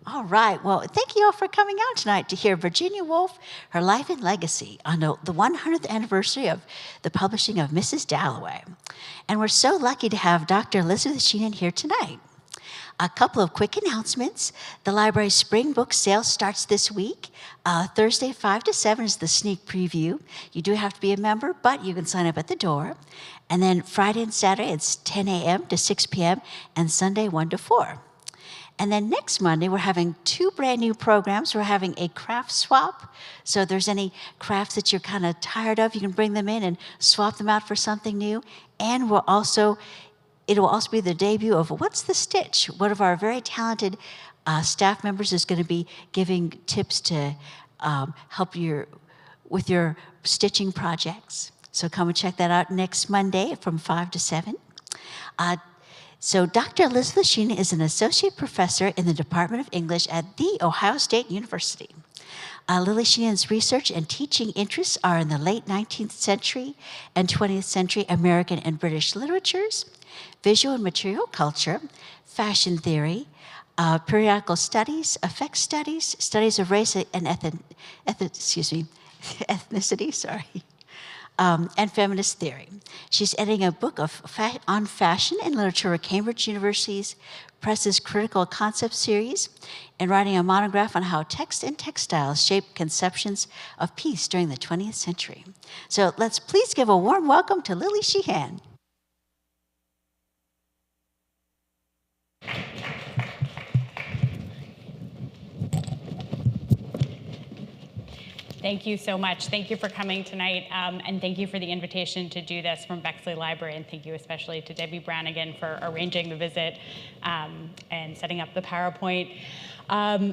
All right. Well, thank you all for coming out tonight to hear Virginia Woolf, her life and legacy on the 100th anniversary of the publishing of Mrs. Dalloway. And we're so lucky to have Dr. Elizabeth Sheehan here tonight. A couple of quick announcements. The library's spring book sale starts this week. Thursday, 5 to 7 is the sneak preview. You do have to be a member, but you can sign up at the door. And then Friday and Saturday, it's 10 a.m. to 6 p.m., and Sunday, 1 to 4. And then next Monday, we're having 2 brand new programs. We're having a craft swap. So if there's any crafts that you're kind of tired of, you can bring them in and swap them out for something new. And it will also be the debut of What's the Stitch? One of our very talented staff members is going to be giving tips to help with your stitching projects. So come and check that out next Monday from 5 to 7. So Dr. Elizabeth Sheehan is an associate professor in the Department of English at The Ohio State University. Lily Sheehan's research and teaching interests are in the late 19th century and 20th century American and British literatures, visual and material culture, fashion theory, periodical studies, effects studies, studies of race and ethnicity, and feminist theory. She's editing a book on fashion and literature at Cambridge University's Press's Critical Concept series, and writing a monograph on how text and textiles shaped conceptions of peace during the 20th century. So let's please give a warm welcome to Lily Sheehan. Thank you so much. Thank you for coming tonight, and thank you for the invitation to do this from Bexley Library, and thank you especially to Debbie Brannigan for arranging the visit and setting up the PowerPoint.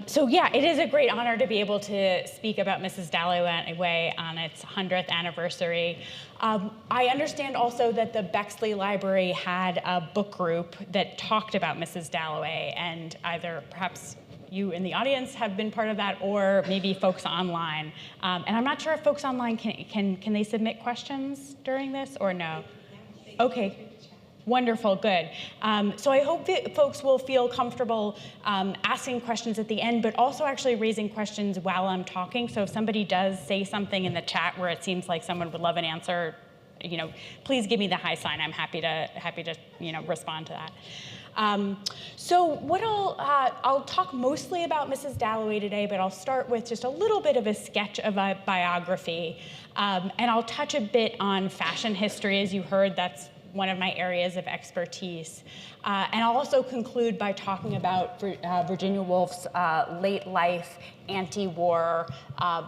So yeah, it is a great honor to be able to speak about Mrs. Dalloway on its 100th anniversary. I understand also that the Bexley Library had a book group that talked about Mrs. Dalloway, and either perhaps you in the audience have been part of that, or maybe folks online. And I'm not sure if folks online can they submit questions during this or no? Okay. Wonderful, good. So I hope that folks will feel comfortable asking questions at the end, but also actually raising questions while I'm talking. So if somebody does say something in the chat where it seems like someone would love an answer, please give me the high sign. I'm happy to respond to that. So what I'll talk mostly about Mrs. Dalloway today, but I'll start with just a little bit of a sketch of a biography. And I'll touch a bit on fashion history. As you heard, that's one of my areas of expertise. And I'll also conclude by talking about Virginia Woolf's late life, anti-war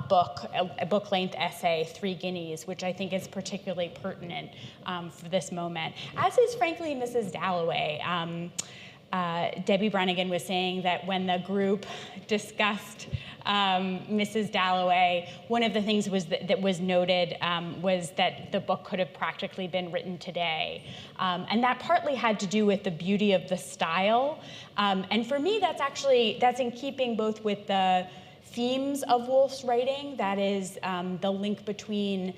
book, a book-length essay, 3 Guineas, which I think is particularly pertinent for this moment, as is frankly Mrs. Dalloway. Debbie Brannigan was saying that when the group discussed Mrs. Dalloway, one of the things that was noted was that the book could have practically been written today. And that partly had to do with the beauty of the style. And for me, that's in keeping both with the themes of Woolf's writing, that is the link between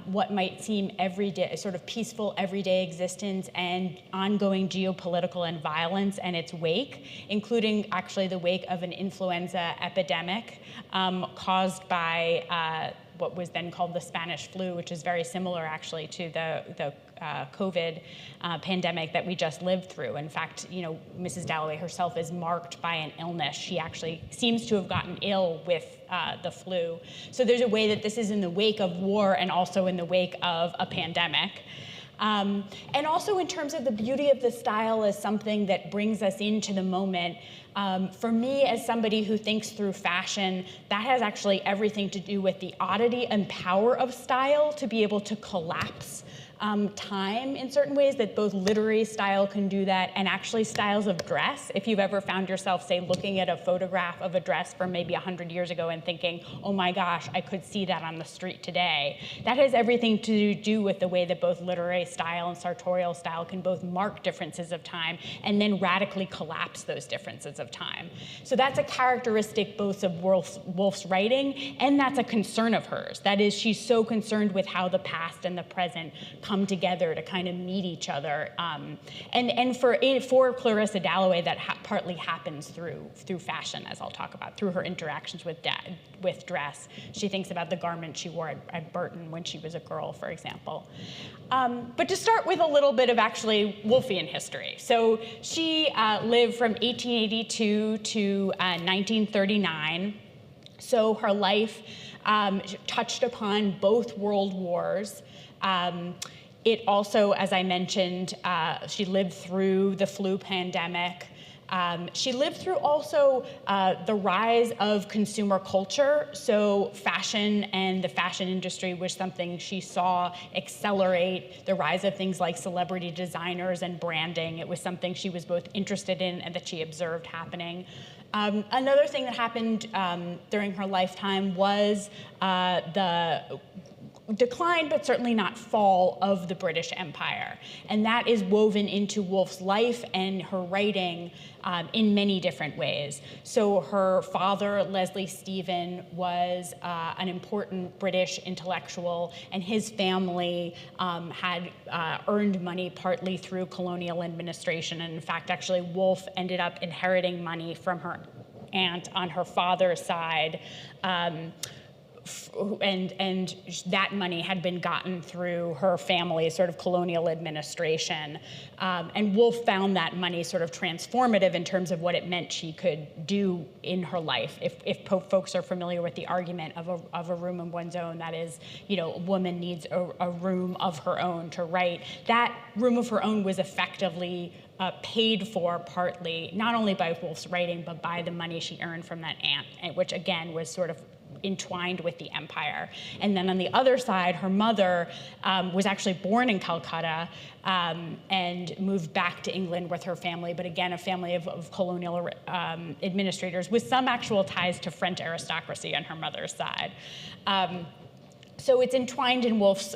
what might seem everyday, sort of peaceful everyday existence and ongoing geopolitical and violence and its wake, including actually the wake of an influenza epidemic caused by what was then called the Spanish flu, which is very similar actually to the COVID pandemic that we just lived through. In fact, Mrs. Dalloway herself is marked by an illness. She actually seems to have gotten ill with the flu. So there's a way that this is in the wake of war and also in the wake of a pandemic. And also in terms of the beauty of the style as something that brings us into the moment. For me, as somebody who thinks through fashion, that has actually everything to do with the oddity and power of style to be able to collapse time in certain ways, that both literary style can do that and actually styles of dress. If you've ever found yourself, say, looking at a photograph of a dress from maybe 100 years ago and thinking, oh my gosh, I could see that on the street today. That has everything to do with the way that both literary style and sartorial style can both mark differences of time and then radically collapse those differences of time. So that's a characteristic both of Woolf's writing, and that's a concern of hers. That is, she's so concerned with how the past and the present come together to kind of meet each other. And for Clarissa Dalloway, that partly happens through fashion, as I'll talk about, through her interactions with dress. She thinks about the garment she wore at Burton when she was a girl, for example. But to start with a little bit of actually Woolfian history. So she lived from 1882 to 1939. So her life touched upon both world wars. It also, as I mentioned, she lived through the flu pandemic. She lived through also the rise of consumer culture. So fashion and the fashion industry was something she saw accelerate the rise of things like celebrity designers and branding. It was something she was both interested in and that she observed happening. Another thing that happened during her lifetime was the decline, but certainly not fall, of the British Empire. And that is woven into Woolf's life and her writing in many different ways. So her father, Leslie Stephen, was an important British intellectual, and his family had earned money partly through colonial administration. And in fact, actually, Woolf ended up inheriting money from her aunt on her father's side. And that money had been gotten through her family's sort of colonial administration. And Woolf found that money sort of transformative in terms of what it meant she could do in her life. If folks are familiar with the argument of a room of one's own, that is, a woman needs a room of her own to write. That room of her own was effectively paid for partly, not only by Woolf's writing, but by the money she earned from that aunt, which again was sort of entwined with the empire. And then on the other side, her mother was actually born in Calcutta and moved back to England with her family, but again, a family of colonial administrators with some actual ties to French aristocracy on her mother's side. So it's entwined in Woolf's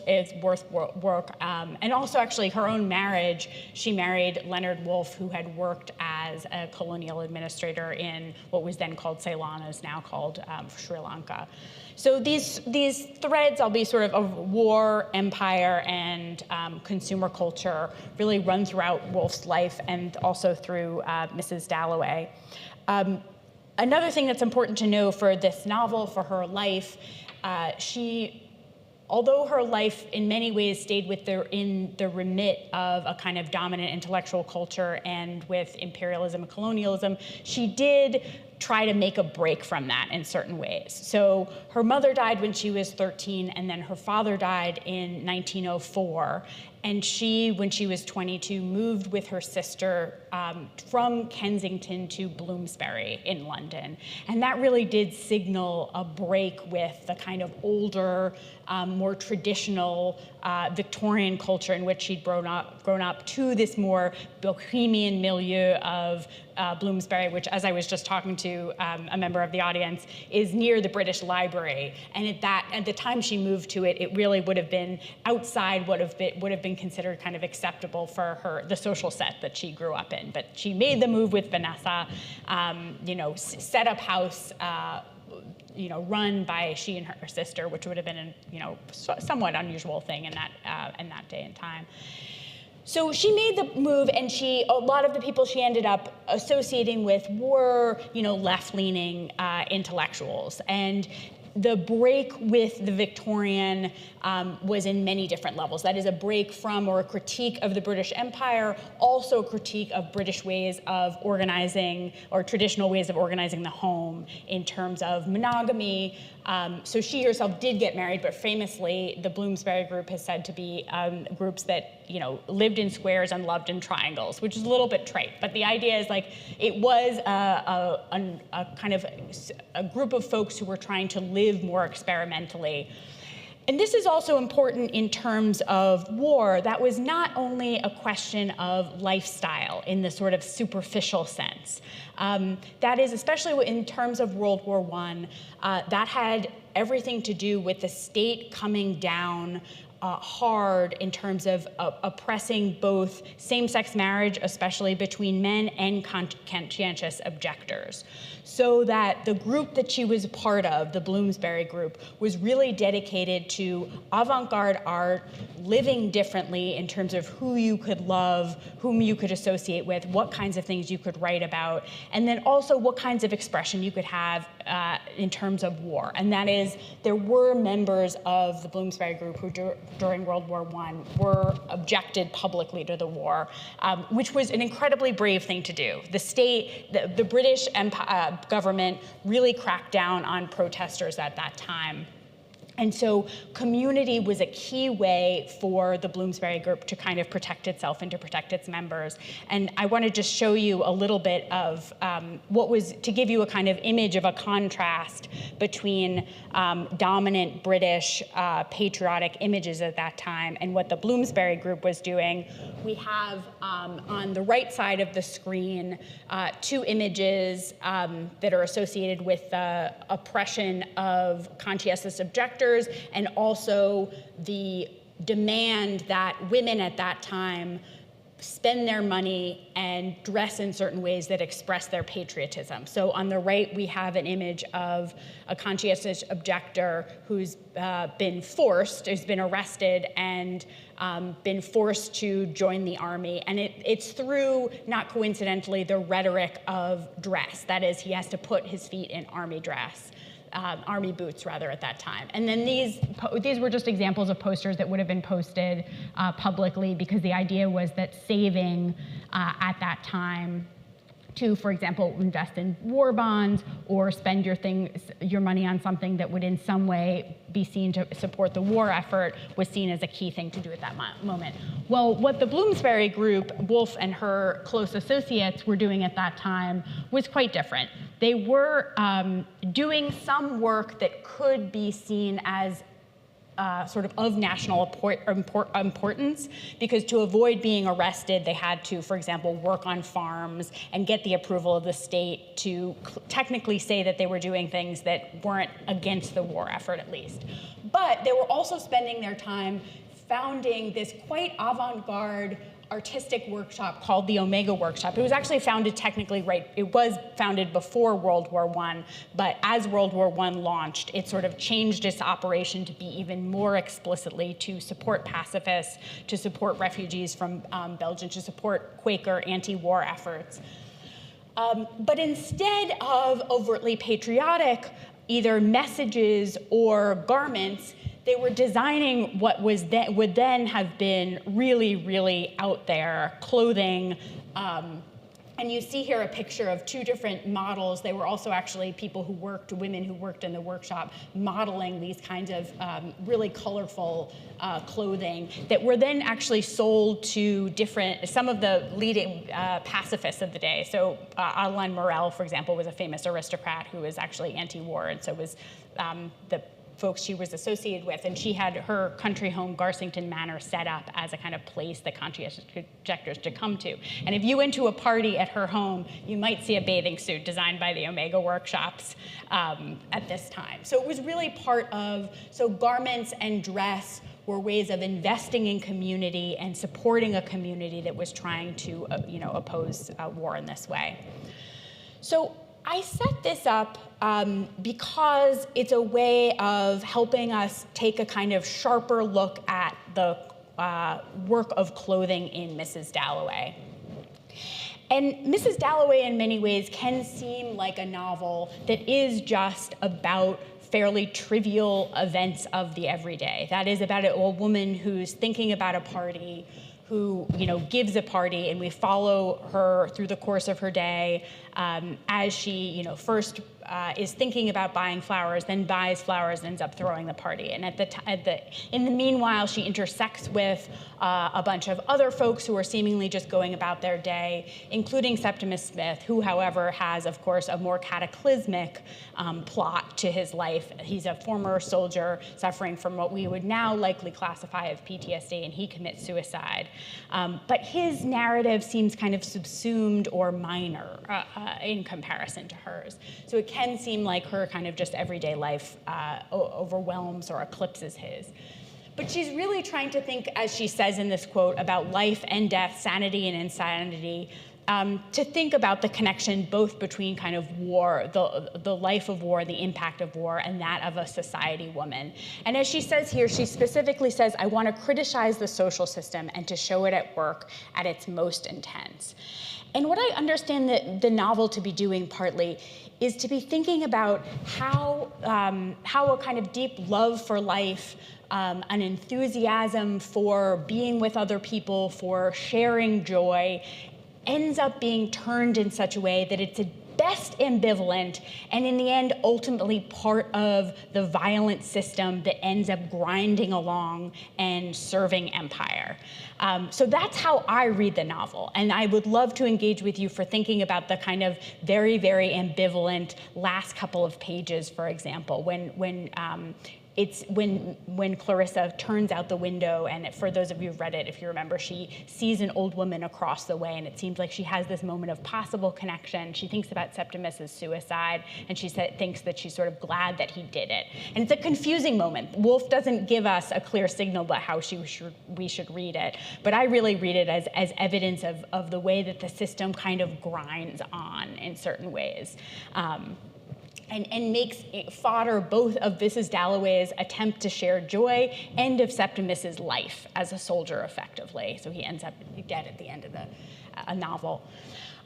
work, and also actually her own marriage. She married Leonard Woolf, who had worked as a colonial administrator in what was then called Ceylon, is now called Sri Lanka. So these threads, I'll be sort of war, empire, and consumer culture, really run throughout Woolf's life and also through Mrs. Dalloway. Another thing that's important to know for this novel, for her life, although her life in many ways stayed in the remit of a kind of dominant intellectual culture and with imperialism and colonialism, she did try to make a break from that in certain ways. So her mother died when she was 13, and then her father died in 1904. And she, when she was 22, moved with her sister from Kensington to Bloomsbury in London. And that really did signal a break with the kind of older, more traditional Victorian culture in which she'd grown up to this more bohemian milieu of Bloomsbury, which, as I was just talking to a member of the audience, is near the British Library. And at the time she moved to it, it really would have been outside what would have been considered kind of acceptable for the social set that she grew up in. But she made the move with Vanessa, set up house, run by she and her sister, which would have been a somewhat unusual thing in that day and time. So she made the move, and a lot of the people she ended up associating with were, left-leaning intellectuals. And the break with the Victorian was in many different levels. That is a break from or a critique of the British Empire, also a critique of British ways of organizing or traditional ways of organizing the home in terms of monogamy. So she herself did get married, but famously the Bloomsbury group is said to be groups that lived in squares and loved in triangles, which is a little bit trite. But the idea is it was a kind of a group of folks who were trying to live more experimentally. And this is also important in terms of war. That was not only a question of lifestyle in the sort of superficial sense. That is, especially in terms of World War I, that had everything to do with the state coming down hard in terms of oppressing both same-sex marriage, especially between men, and conscientious objectors. so that the group that she was a part of, the Bloomsbury group, was really dedicated to avant-garde art, living differently in terms of who you could love, whom you could associate with, what kinds of things you could write about, and then also what kinds of expression you could have in terms of war. And that is, there were members of the Bloomsbury group who during World War I were objected publicly to the war, which was an incredibly brave thing to do. The state, the British government really cracked down on protesters at that time. And so community was a key way for the Bloomsbury group to kind of protect itself and to protect its members. And I want to just show you a little bit of what was, to give you a kind of image of a contrast between dominant British patriotic images at that time and what the Bloomsbury group was doing. We have on the right side of the screen 2 images that are associated with the oppression of conscientious objectors, and also the demand that women at that time spend their money and dress in certain ways that express their patriotism. So on the right, we have an image of a conscientious objector who's been arrested and been forced to join the army. And it's through, not coincidentally, the rhetoric of dress. That is, he has to put his feet in army dress. Army boots, rather, at that time. And then these were just examples of posters that would have been posted publicly, because the idea was that saving at that time to, for example, invest in war bonds or spend your money on something that would in some way be seen to support the war effort was seen as a key thing to do at that moment. Well, what the Bloomsbury group, Woolf and her close associates, were doing at that time was quite different. They were doing some work that could be seen as sort of national importance, because to avoid being arrested, they had to, for example, work on farms and get the approval of the state to technically say that they were doing things that weren't against the war effort, at least. But they were also spending their time founding this quite avant-garde artistic workshop called the Omega Workshop. It was actually founded it was founded before World War I, but as World War I launched, it sort of changed its operation to be even more explicitly to support pacifists, to support refugees from Belgium, to support Quaker anti-war efforts. But instead of overtly patriotic, either messages or garments, they were designing what would then have been really, really out there clothing. And you see here a picture of 2 different models. They were also actually women who worked in the workshop, modeling these kinds of really colorful clothing that were then actually sold to some of the leading pacifists of the day. So Adeline Morel, for example, was a famous aristocrat who was actually anti-war, and so was the folks she was associated with, and she had her country home, Garsington Manor, set up as a kind of place that conscientious objectors to come to. And if you went to a party at her home, you might see a bathing suit designed by the Omega Workshops at this time. So it was really so garments and dress were ways of investing in community and supporting a community that was trying to oppose war in this way. So I set this up because it's a way of helping us take a kind of sharper look at the work of clothing in Mrs. Dalloway. And Mrs. Dalloway, in many ways, can seem like a novel that is just about fairly trivial events of the everyday. That is about a woman who's thinking about a party, who gives a party, and we follow her through the course of her day as she first is thinking about buying flowers, then buys flowers, and ends up throwing the party. And in the meanwhile, she intersects with a bunch of other folks who are seemingly just going about their day, including Septimus Smith, who, however, has, of course, a more cataclysmic plot to his life. He's a former soldier suffering from what we would now likely classify as PTSD, and he commits suicide. But his narrative seems kind of subsumed or minor in comparison to hers. So it can seem like her kind of just everyday life overwhelms or eclipses his. But she's really trying to think, as she says in this quote, about life and death, sanity and insanity, to think about the connection both between kind of war, the life of war, the impact of war, and that of a society woman. And as she says here, she specifically says, I want to criticize the social system and to show it at work at its most intense. And what I understand the novel to be doing partly is to be thinking about how a kind of deep love for life, an enthusiasm for being with other people, for sharing joy, ends up being turned in such a way that it's at best ambivalent, and in the end, ultimately part of the violent system that ends up grinding along and serving empire. So that's how I read the novel, and I would love to engage with you for thinking about the kind of very, very ambivalent last couple of pages, for example, when Clarissa turns out the window, and for those of you who've read it, if you remember, she sees an old woman across the way, and it seems like she has this moment of possible connection. She thinks about Septimus's suicide, and she thinks that she's sort of glad that he did it. And it's a confusing moment. Woolf doesn't give us a clear signal about how we should read it, but I really read it as evidence of the way that the system kind of grinds on in certain ways. And makes fodder both of Mrs. Dalloway's attempt to share joy and of Septimus's life as a soldier, effectively. So he ends up dead at the end of the novel.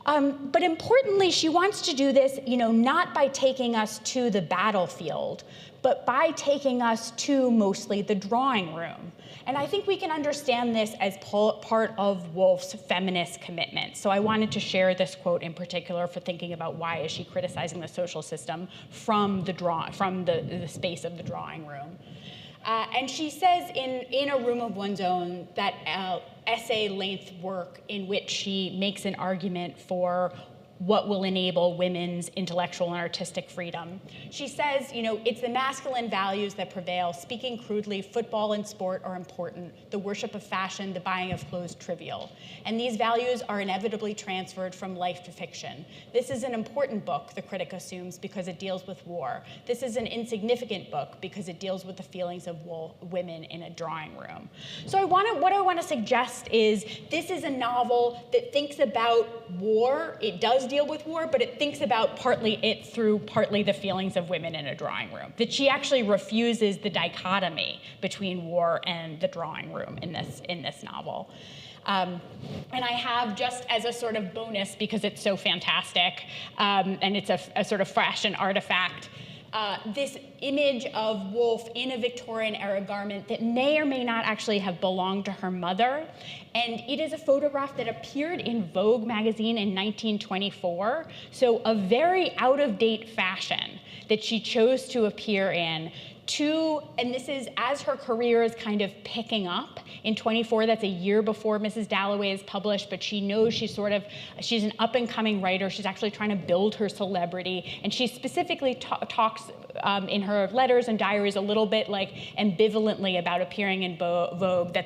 But importantly, she wants to do this, not by taking us to the battlefield, but by taking us to mostly the drawing room. And I think we can understand this as part of Woolf's feminist commitment. So I wanted to share this quote in particular for thinking about why is she criticizing the social system from the space of the drawing room. And she says in A Room of One's Own, that essay-length work in which she makes an argument for what will enable women's intellectual and artistic freedom. She says, it's the masculine values that prevail. Speaking crudely, football and sport are important. The worship of fashion, the buying of clothes, trivial. And these values are inevitably transferred from life to fiction. This is an important book, the critic assumes, because it deals with war. This is an insignificant book because it deals with the feelings of women in a drawing room. So what I want to suggest is this is a novel that thinks about war. It does deal with war, but it thinks about partly the feelings of women in a drawing room. That she actually refuses the dichotomy between war and the drawing room in this novel. And I have, just as a sort of bonus, because it's so fantastic, and it's a sort of fashion artifact, this image of Woolf in a Victorian-era garment that may or may not actually have belonged to her mother. And it is a photograph that appeared in Vogue magazine in 1924, so a very out-of-date fashion that she chose to appear in. And this is as her career is kind of picking up. In 24, that's a year before Mrs. Dalloway is published, but she knows she's an up-and-coming writer. She's actually trying to build her celebrity, and she specifically talks in her letters and diaries a little bit like ambivalently about appearing in Vogue,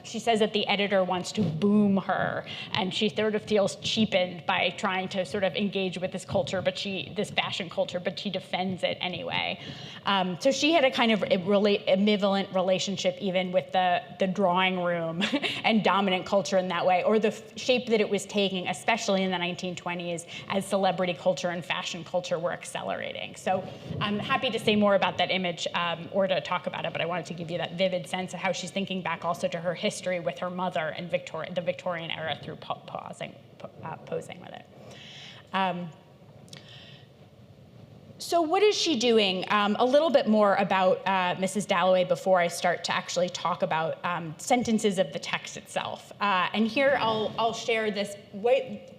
she says that the editor wants to boom her, and she sort of feels cheapened by trying to sort of engage with this culture, this fashion culture, but she defends it anyway. So she had a kind of ambivalent relationship even with the drawing room and dominant culture in that way, or the shape that it was taking, especially in the 1920s, as celebrity culture and fashion culture were accelerating. So I'm happy to say more about that image or to talk about it, but I wanted to give you that vivid sense of how she's thinking back also to her history with her mother and the Victorian era through posing with it. So what is she doing? A little bit more about Mrs. Dalloway before I start to actually talk about sentences of the text itself. And here I'll share this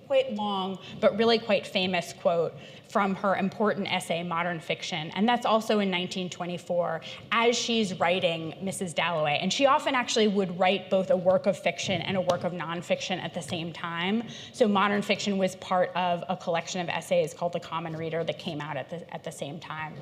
quite long, but really quite famous quote from her important essay, Modern Fiction. And that's also in 1924, as she's writing Mrs. Dalloway. And she often actually would write both a work of fiction and a work of nonfiction at the same time. So Modern Fiction was part of a collection of essays called The Common Reader that came out at the same time.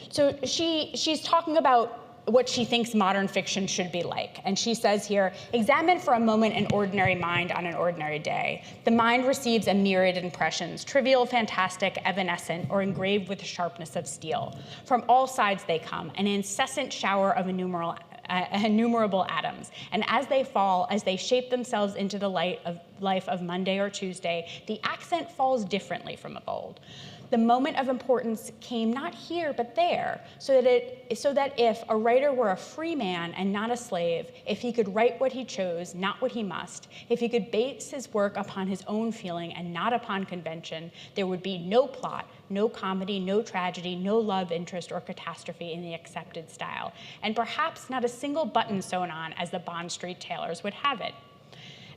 So she's talking about what she thinks modern fiction should be like. And she says here, examine for a moment an ordinary mind on an ordinary day. The mind receives a myriad impressions, trivial, fantastic, evanescent, or engraved with the sharpness of steel. From all sides they come, an incessant shower of innumerable innumerable atoms. And as they fall, as they shape themselves into the life of Monday or Tuesday, the accent falls differently from of old. The moment of importance came not here, but there, so that if a writer were a free man and not a slave, if he could write what he chose, not what he must, if he could base his work upon his own feeling and not upon convention, there would be no plot, no comedy, no tragedy, no love interest or catastrophe in the accepted style, and perhaps not a single button sewn on as the Bond Street tailors would have it.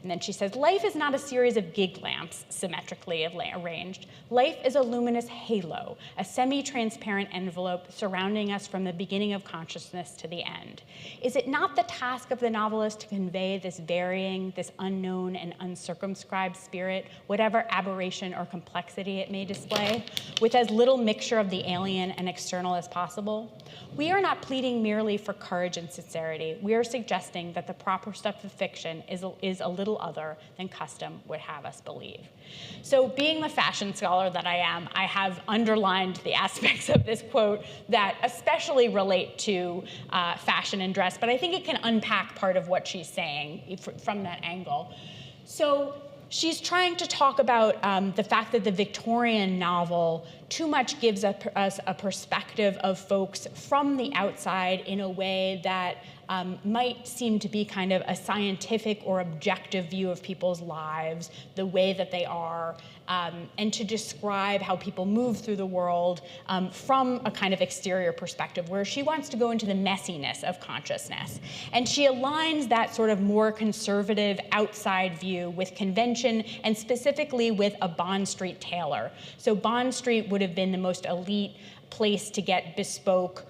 And then she says, life is not a series of gig lamps symmetrically arranged. Life is a luminous halo, a semi-transparent envelope surrounding us from the beginning of consciousness to the end. Is it not the task of the novelist to convey this varying, this unknown and uncircumscribed spirit, whatever aberration or complexity it may display, with as little mixture of the alien and external as possible? We are not pleading merely for courage and sincerity. We are suggesting that the proper stuff of fiction is a little other than custom would have us believe. So being the fashion scholar that I am, I have underlined the aspects of this quote that especially relate to fashion and dress, but I think it can unpack part of what she's saying from that angle. So she's trying to talk about the fact that the Victorian novel too much gives us a perspective of folks from the outside in a way that might seem to be kind of a scientific or objective view of people's lives, the way that they are, and to describe how people move through the world from a kind of exterior perspective, where she wants to go into the messiness of consciousness. And she aligns that sort of more conservative outside view with convention, and specifically with a Bond Street tailor. So Bond Street would have been the most elite place to get bespoke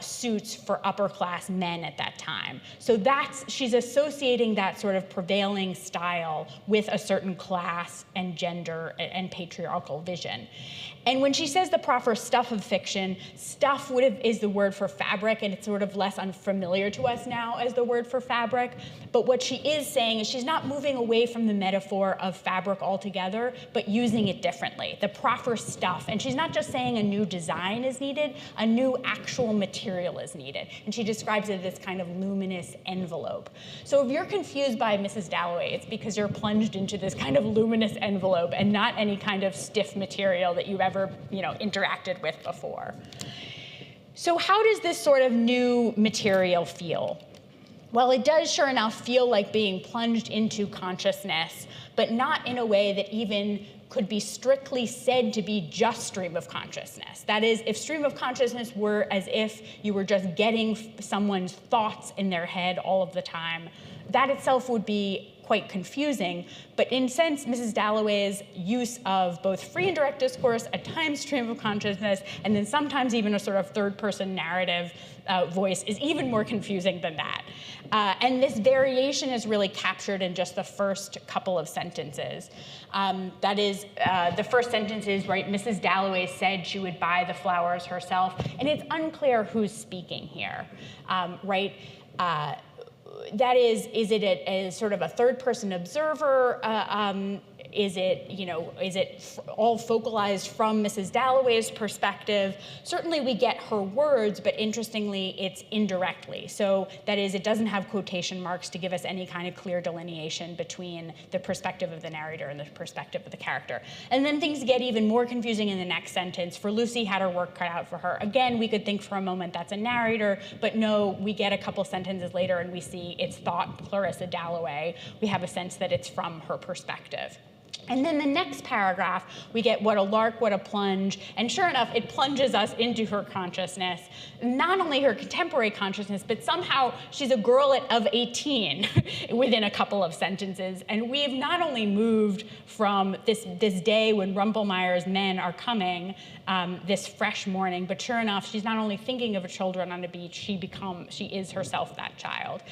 suits for upper class men at that time. So she's associating that sort of prevailing style with a certain class and gender and patriarchal vision. And when she says the proper stuff of fiction, stuff is the word for fabric, and it's sort of less unfamiliar to us now as the word for fabric. But what she is saying is she's not moving away from the metaphor of fabric altogether, but using it differently, the proper stuff. And she's not just saying a new design is needed, a new actual material is needed. And she describes it as this kind of luminous envelope. So if you're confused by Mrs. Dalloway, it's because you're plunged into this kind of luminous envelope and not any kind of stiff material that you've ever interacted with before. So how does this sort of new material feel? Well, it does sure enough feel like being plunged into consciousness, but not in a way that even could be strictly said to be just stream of consciousness. That is, if stream of consciousness were as if you were just getting someone's thoughts in their head all of the time, that itself would be quite confusing. But in a sense, Mrs. Dalloway's use of both free and direct discourse, a time stream of consciousness, and then sometimes even a sort of third-person narrative voice is even more confusing than that. And this variation is really captured in just the first couple of sentences. That is, the first sentence is, right, Mrs. Dalloway said she would buy the flowers herself, and it's unclear who's speaking here, right? That is it a sort of a third-person observer? Is it all focalized from Mrs. Dalloway's perspective? Certainly we get her words, but interestingly, it's indirectly. So that is, it doesn't have quotation marks to give us any kind of clear delineation between the perspective of the narrator and the perspective of the character. And then things get even more confusing in the next sentence. For Lucy had her work cut out for her. Again, we could think for a moment that's a narrator, but no, we get a couple sentences later and we see it's thought Clarissa Dalloway. We have a sense that it's from her perspective. And then the next paragraph, we get what a lark, what a plunge, and sure enough, it plunges us into her consciousness, not only her contemporary consciousness, but somehow she's a girl of 18 within a couple of sentences. And we've not only moved from this day when Rumpelmeyer's men are coming, this fresh morning, but sure enough, she's not only thinking of her children on the beach, she is herself that child.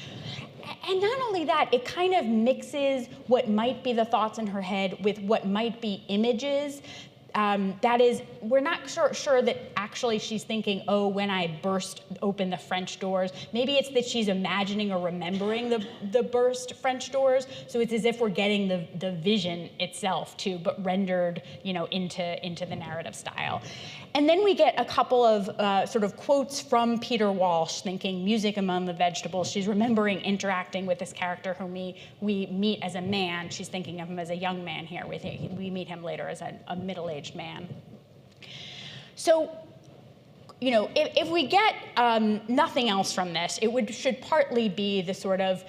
And not only that, it kind of mixes what might be the thoughts in her head with what might be images that is, we're not sure that actually she's thinking, oh, when I burst open the French doors. Maybe it's that she's imagining or remembering the burst French doors. So it's as if we're getting the vision itself too, but rendered, into the narrative style. And then we get a couple of sort of quotes from Peter Walsh, thinking music among the vegetables. She's remembering interacting with this character whom we meet as a man. She's thinking of him as a young man here. We meet him later as a middle-aged man. So, if we get nothing else from this, should partly be the sort of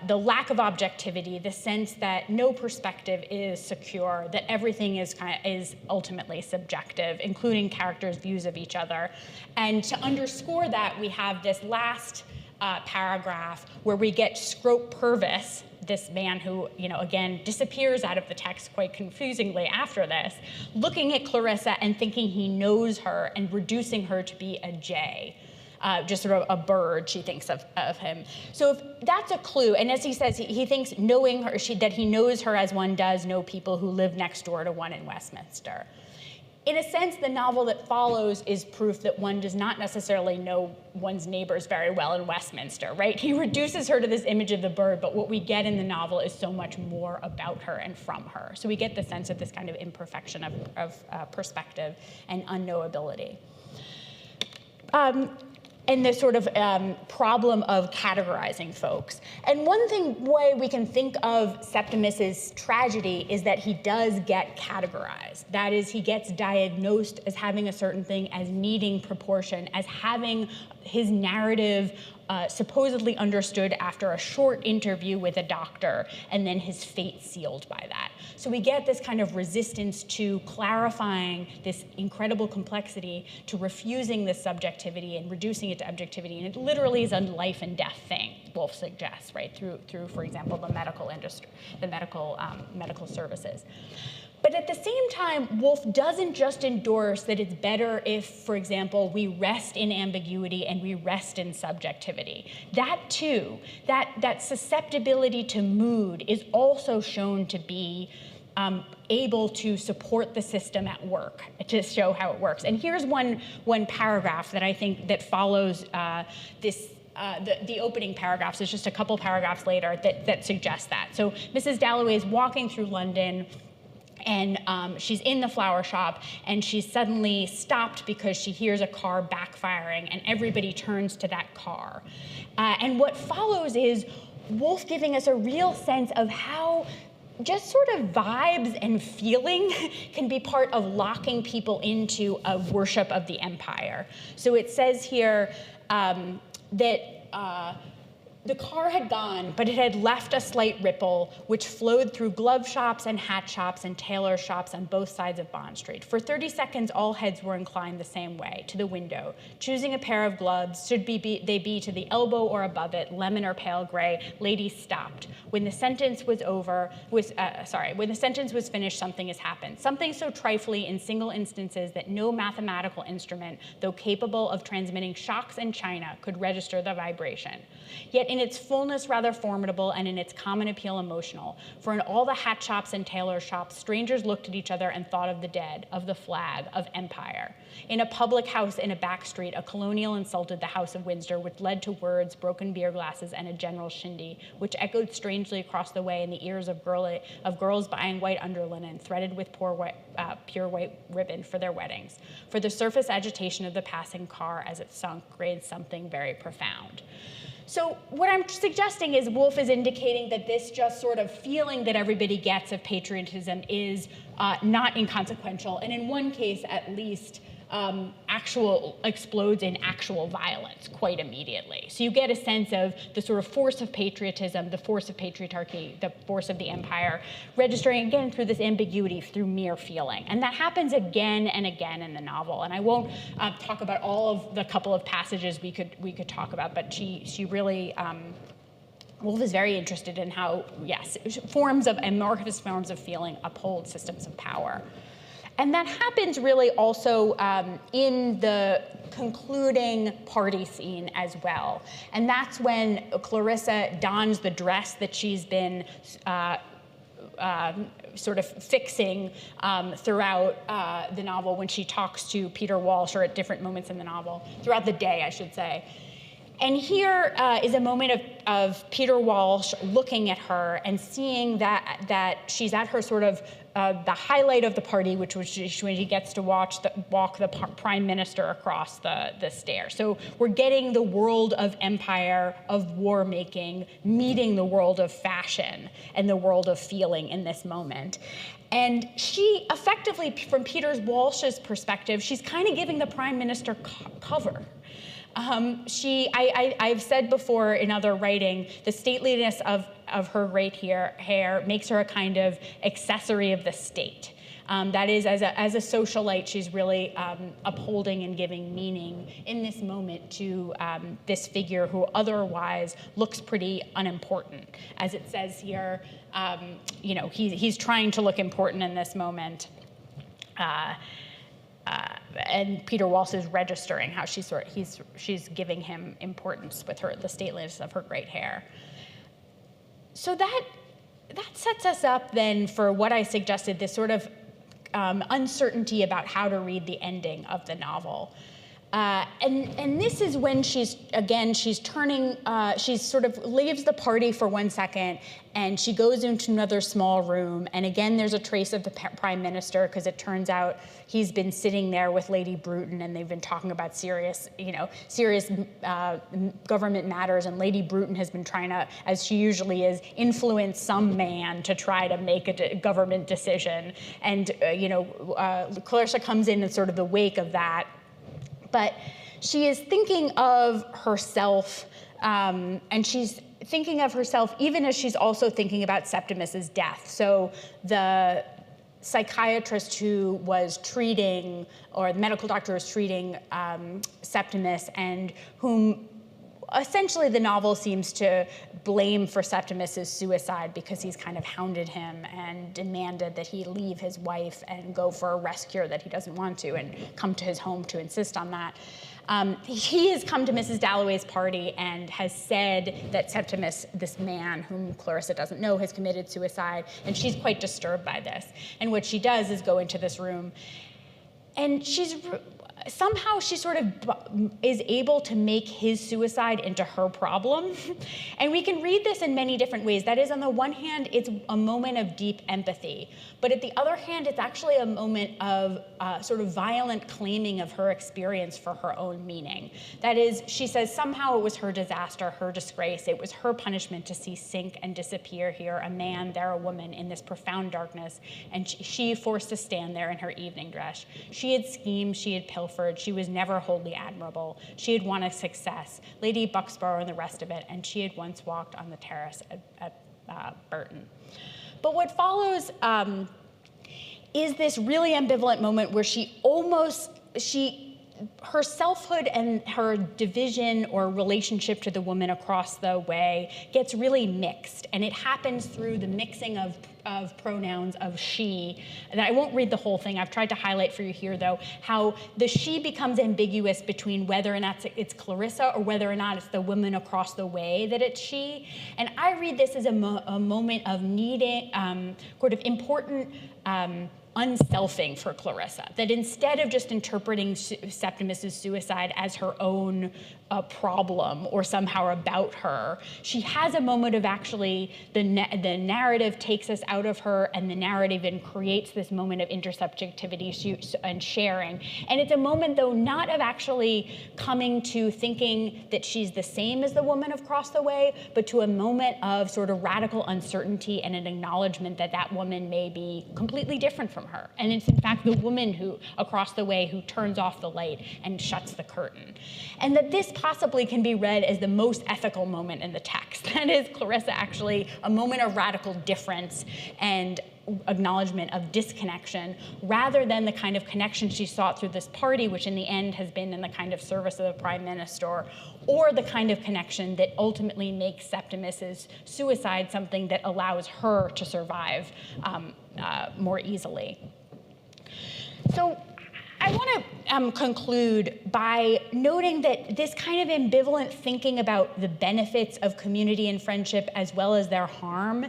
the lack of objectivity, the sense that no perspective is secure, that everything is ultimately subjective, including characters' views of each other. And to underscore that, we have this last paragraph where we get Scrope Purvis, this man who, again, disappears out of the text quite confusingly after this, looking at Clarissa and thinking he knows her and reducing her to be a jay. Just sort of a bird, she thinks of him. So if that's a clue, and as he says, he thinks knowing her, that he knows her as one does know people who live next door to one in Westminster. In a sense, the novel that follows is proof that one does not necessarily know one's neighbors very well in Westminster, right? He reduces her to this image of the bird, but what we get in the novel is so much more about her and from her. So we get the sense of this kind of imperfection of perspective and unknowability. And the sort of problem of categorizing folks. And one way we can think of Septimus's tragedy is that he does get categorized. That is, he gets diagnosed as having a certain thing, as needing proportion, as having his narrative supposedly understood after a short interview with a doctor, and then his fate sealed by that. So we get this kind of resistance to clarifying this incredible complexity, to refusing this subjectivity and reducing it to objectivity, and it literally is a life and death thing, Woolf suggests, right, through for example, the medical industry, the medical services. But at the same time, Woolf doesn't just endorse that it's better if, for example, we rest in ambiguity and we rest in subjectivity. That too, that susceptibility to mood is also shown to be able to support the system at work, to show how it works. And here's one paragraph that I think that follows this. The opening paragraphs. It's just a couple paragraphs later that suggest that. So Mrs. Dalloway is walking through London, and she's in the flower shop, and she's suddenly stopped because she hears a car backfiring, and everybody turns to that car. And what follows is Woolf giving us a real sense of how just sort of vibes and feeling can be part of locking people into a worship of the empire. So it says here that the car had gone, but it had left a slight ripple, which flowed through glove shops and hat shops and tailor shops on both sides of Bond Street. For 30 seconds, all heads were inclined the same way, to the window, choosing a pair of gloves. Should they be to the elbow or above it, lemon or pale gray? Ladies stopped. When the sentence was when the sentence was finished, something has happened. Something so trifling in single instances that no mathematical instrument, though capable of transmitting shocks in China, could register the vibration. Yet in its fullness rather formidable, and in its common appeal emotional. For in all the hat shops and tailor shops, strangers looked at each other and thought of the dead, of the flag, of empire. In a public house in a back street, a colonial insulted the House of Windsor, which led to words, broken beer glasses, and a general shindy, which echoed strangely across the way in the ears of girls buying white underlinen, threaded with pure white ribbon for their weddings. For the surface agitation of the passing car as it sunk grades something very profound. So what I'm suggesting is Woolf is indicating that this just sort of feeling that everybody gets of patriotism is not inconsequential, and in one case at least explodes in actual violence quite immediately. So you get a sense of the sort of force of patriotism, the force of patriarchy, the force of the empire, registering again through this ambiguity, through mere feeling. And that happens again and again in the novel. And I won't talk about all of the couple of passages we could talk about, but she really, Woolf is very interested in how, yes, amorphous forms of feeling uphold systems of power. And that happens really also in the concluding party scene as well. And that's when Clarissa dons the dress that she's been sort of fixing throughout the novel when she talks to Peter Walsh, or at different moments in the novel, throughout the day, I should say. And here is a moment of Peter Walsh looking at her and seeing that she's at her sort of the highlight of the party, which was when she gets to walk the prime minister across the stairs. So we're getting the world of empire, of war making, meeting the world of fashion and the world of feeling in this moment. And she effectively, from Peter Walsh's perspective, she's kind of giving the prime minister cover. I've said before in other writing, the stateliness of her great hair makes her a kind of accessory of the state. That is, as a socialite, she's really upholding and giving meaning in this moment to this figure who otherwise looks pretty unimportant. As it says here, he's trying to look important in this moment. And Peter Walsh is registering how she's giving him importance with the stateliness of her great hair. So that sets us up then for what I suggested, this sort of uncertainty about how to read the ending of the novel. And this is when she's turning, she sort of leaves the party for 1 second, and she goes into another small room. And again, there's a trace of the prime minister, because it turns out he's been sitting there with Lady Bruton, and they've been talking about serious government matters. And Lady Bruton has been trying to, as she usually is, influence some man to try to make a government decision. And Clarissa comes in sort of the wake of that. But she is thinking of herself, and she's thinking of herself even as she's also thinking about Septimus's death. So the psychiatrist who was treating, or the medical doctor who was treating Septimus, and whom essentially the novel seems to blame for Septimus's suicide, because he's kind of hounded him and demanded that he leave his wife and go for a rescue that he doesn't want to, and come to his home to insist on that. He has come to Mrs. Dalloway's party and has said that Septimus, this man whom Clarissa doesn't know, has committed suicide, and she's quite disturbed by this. And what she does is go into this room, and somehow she sort of is able to make his suicide into her problem. And we can read this in many different ways. That is, on the one hand, it's a moment of deep empathy. But at the other hand, it's actually a moment of sort of violent claiming of her experience for her own meaning. That is, she says somehow it was her disaster, her disgrace. It was her punishment to see sink and disappear here, a man, there a woman, in this profound darkness. And she forced to stand there in her evening dress. She had schemed, she had pilfered, she was never wholly admirable. She had won a success, Lady Bucksborough and the rest of it, and she had once walked on the terrace at Burton. But what follows is this really ambivalent moment where her selfhood and her division or relationship to the woman across the way gets really mixed. And it happens through the mixing of pronouns of she. And I won't read the whole thing. I've tried to highlight for you here, though, how the she becomes ambiguous between whether or not it's Clarissa or whether or not it's the woman across the way that it's she. And I read this as a moment of needing, sort of important unselfing for Clarissa, that instead of just interpreting Septimus's suicide as her own problem or somehow about her, she has a moment of actually the narrative takes us out of her, and the narrative and creates this moment of intersubjectivity and sharing. And it's a moment, though, not of actually coming to thinking that she's the same as the woman across the way, but to a moment of sort of radical uncertainty and an acknowledgement that that woman may be completely different from her. And it's in fact the woman who across the way who turns off the light and shuts the curtain. And that this possibly can be read as the most ethical moment in the text. That is, Clarissa actually a moment of radical difference and acknowledgement of disconnection, rather than the kind of connection she sought through this party, which in the end has been in the kind of service of the prime minister, or the kind of connection that ultimately makes Septimus's suicide something that allows her to survive more easily. So I want to conclude by noting that this kind of ambivalent thinking about the benefits of community and friendship as well as their harm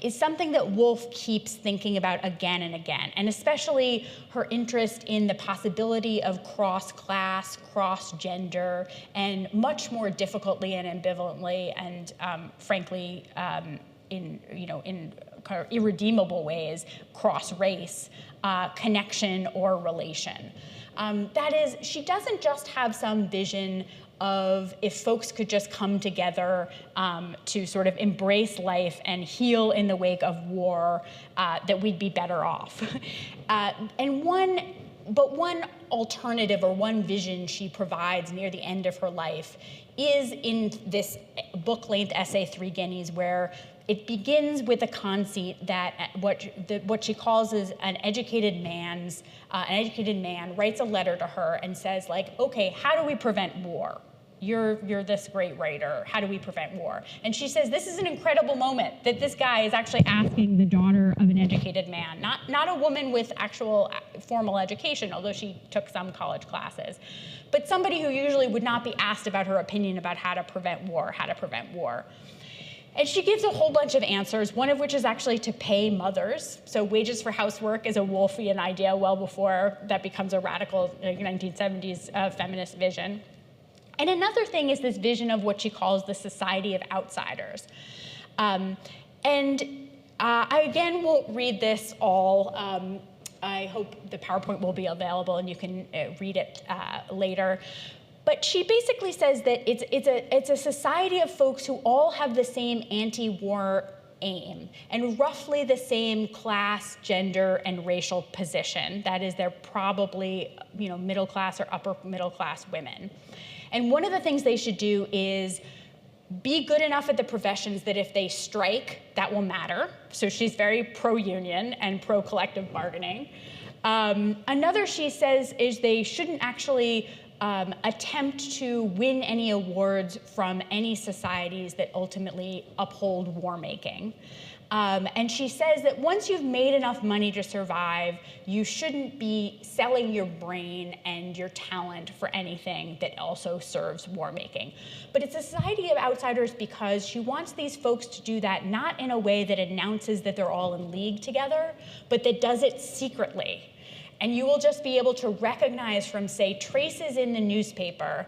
is something that Woolf keeps thinking about again and again, and especially her interest in the possibility of cross-class, cross-gender, and much more difficultly and ambivalently and frankly in kind of irredeemable ways, cross-race connection or relation. That is, she doesn't just have some vision of if folks could just come together to sort of embrace life and heal in the wake of war, that we'd be better off. But one alternative or one vision she provides near the end of her life is in this book-length essay, 3 Guineas, where it begins with a conceit that what she calls is an educated man writes a letter to her and says, like, okay, how do we prevent war? You're this great writer. How do we prevent war? And she says, this is an incredible moment that this guy is actually asking the daughter of an educated man, not a woman with actual formal education, although she took some college classes, but somebody who usually would not be asked about her opinion about how to prevent war. And she gives a whole bunch of answers, one of which is actually to pay mothers. So wages for housework is a Woolfian idea well before that becomes a radical 1970s feminist vision. And another thing is this vision of what she calls the society of outsiders. I again won't read this all. I hope the PowerPoint will be available and you can read it later. But she basically says that it's a society of folks who all have the same anti-war aim and roughly the same class, gender, and racial position. That is, they're probably middle class or upper middle class women. And one of the things they should do is be good enough at the professions that if they strike, that will matter. So she's very pro-union and pro-collective bargaining. Another, she says, is they shouldn't actually attempt to win any awards from any societies that ultimately uphold war making. And she says that once you've made enough money to survive, you shouldn't be selling your brain and your talent for anything that also serves war making. But it's a society of outsiders because she wants these folks to do that not in a way that announces that they're all in league together, but that does it secretly. And you will just be able to recognize from, say, traces in the newspaper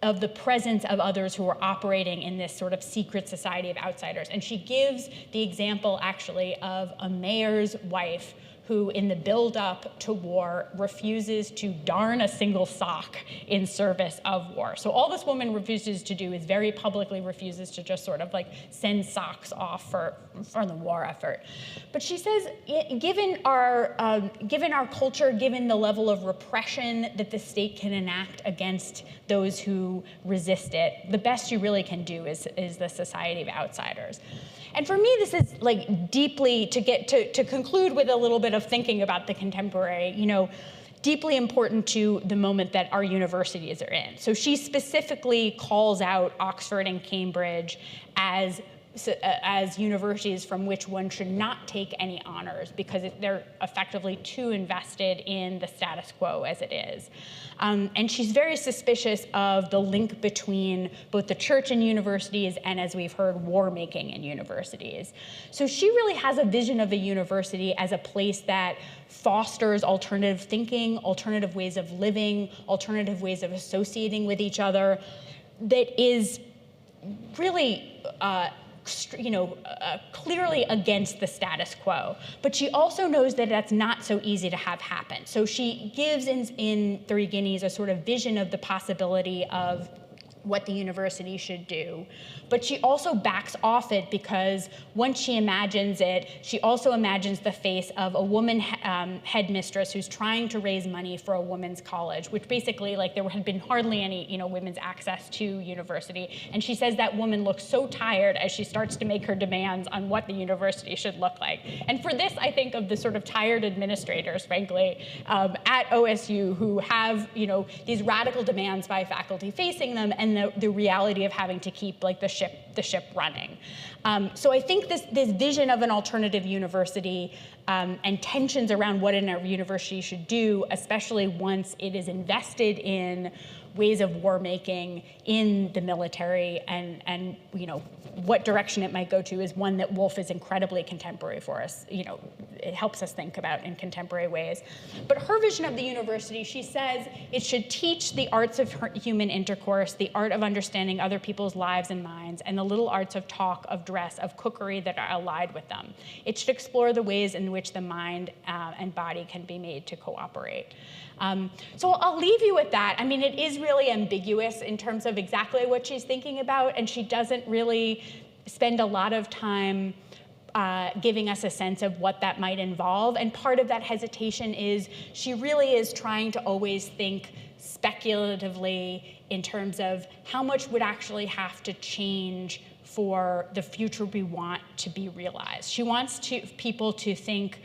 of the presence of others who are operating in this sort of secret society of outsiders. And she gives the example, actually, of a mayor's wife who, in the build-up to war, refuses to darn a single sock in service of war. So all this woman refuses to do is very publicly refuses to just sort of like send socks off for the war effort. But she says, given our culture, given the level of repression that the state can enact against those who resist it, the best you really can do is the society of outsiders. And for me, this is like deeply, to conclude with a little bit of thinking about the contemporary, deeply important to the moment that our universities are in. So she specifically calls out Oxford and Cambridge as universities from which one should not take any honors because they're effectively too invested in the status quo as it is. And she's very suspicious of the link between both the church and universities and, as we've heard, war making in universities. So she really has a vision of a university as a place that fosters alternative thinking, alternative ways of living, alternative ways of associating with each other, that is really clearly against the status quo. But she also knows that that's not so easy to have happen. So she gives in 3 Guineas a sort of vision of the possibility of what the university should do. But she also backs off it because once she imagines it, she also imagines the face of a woman headmistress who's trying to raise money for a women's college, which basically, like, there had been hardly any, women's access to university. And she says that woman looks so tired as she starts to make her demands on what the university should look like. And for this, I think of the sort of tired administrators, frankly, at OSU who have, these radical demands by faculty facing them, and the reality of having to keep, like, the ship the ship running. So I think this vision of an alternative university and tensions around what a university should do, especially once it is invested in ways of war making in the military and what direction it might go to, is one that Woolf is incredibly contemporary for us. It helps us think about in contemporary ways. But her vision of the university, she says, it should teach the arts of human intercourse, the art of understanding other people's lives and minds, and the little arts of talk, of dress, of cookery that are allied with them. It should explore the ways in which the mind and body can be made to cooperate. So I'll leave you with that. I mean, it is really ambiguous in terms of exactly what she's thinking about, and she doesn't really spend a lot of time giving us a sense of what that might involve. And part of that hesitation is she really is trying to always think speculatively in terms of how much would actually have to change for the future we want to be realized. She wants people to think